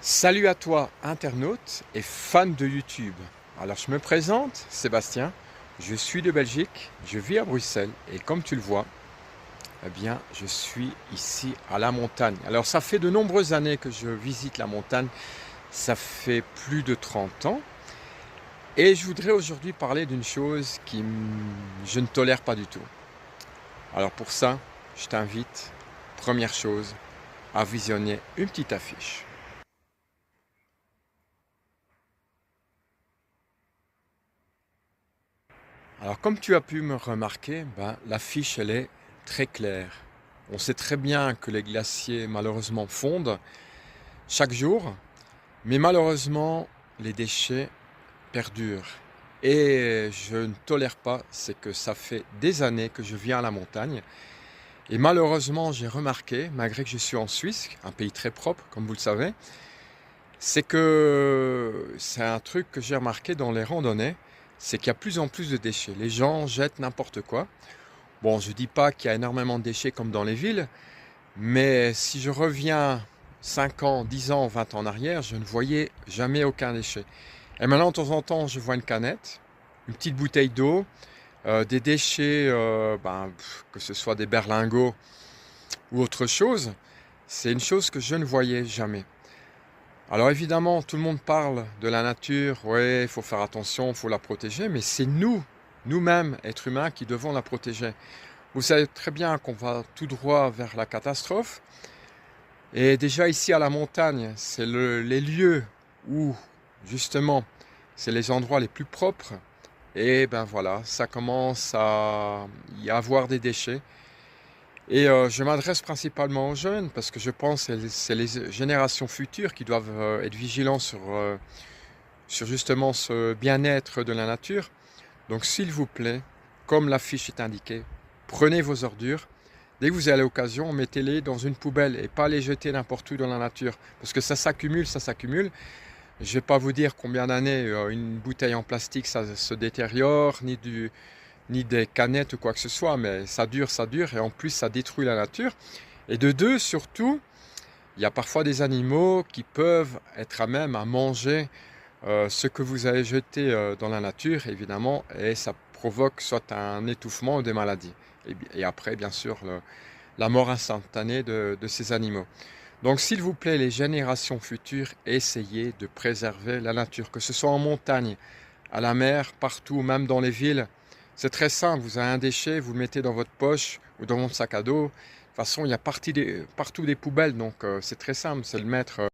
Salut à toi, internaute et fan de YouTube. Alors je me présente, Sébastien, je suis de Belgique, je vis à Bruxelles et comme tu le vois, eh bien je suis ici à la montagne. Alors ça fait de nombreuses années que je visite la montagne, ça fait plus de 30 ans et je voudrais aujourd'hui parler d'une chose je ne tolère pas du tout. Alors pour ça, je t'invite, première chose, à visionner une petite affiche. Alors comme tu as pu me remarquer, l'affiche elle est très claire. On sait très bien que les glaciers malheureusement fondent chaque jour, mais malheureusement les déchets perdurent. Et je ne tolère pas, c'est que ça fait des années que je viens à la montagne. Et malheureusement j'ai remarqué, malgré que je suis en Suisse, un pays très propre comme vous le savez, c'est un truc que j'ai remarqué dans les randonnées, c'est qu'il y a plus en plus de déchets. Les gens jettent n'importe quoi. Bon, je ne dis pas qu'il y a énormément de déchets comme dans les villes, mais si je reviens 5 ans, 10 ans, 20 ans en arrière, je ne voyais jamais aucun déchet. Et maintenant, de temps en temps, je vois une canette, une petite bouteille d'eau, des déchets, que ce soit des berlingots ou autre chose. C'est une chose que je ne voyais jamais. Alors évidemment, tout le monde parle de la nature, ouais, il faut faire attention, il faut la protéger, mais c'est nous, nous-mêmes, êtres humains, qui devons la protéger. Vous savez très bien qu'on va tout droit vers la catastrophe. Et déjà ici à la montagne, c'est les lieux où, justement, c'est les endroits les plus propres. Et ben voilà, ça commence à y avoir des déchets. Et je m'adresse principalement aux jeunes parce que je pense que c'est les générations futures qui doivent être vigilants sur justement ce bien-être de la nature. Donc s'il vous plaît, comme l'affiche est indiquée, prenez vos ordures. Dès que vous avez l'occasion, mettez-les dans une poubelle et pas les jeter n'importe où dans la nature. Parce que ça s'accumule, ça s'accumule. Je ne vais pas vous dire combien d'années une bouteille en plastique ça se détériore, ni des canettes ou quoi que ce soit, mais ça dure et en plus ça détruit la nature. Et de deux, surtout, il y a parfois des animaux qui peuvent être à même à manger ce que vous avez jeté dans la nature, évidemment, et ça provoque soit un étouffement ou des maladies. Et après, bien sûr, la mort instantanée de ces animaux. Donc, s'il vous plaît, les générations futures, essayez de préserver la nature, que ce soit en montagne, à la mer, partout, même dans les villes. C'est très simple, vous avez un déchet, vous le mettez dans votre poche ou dans votre sac à dos. De toute façon, il y a partout des poubelles, donc c'est très simple, c'est le mettre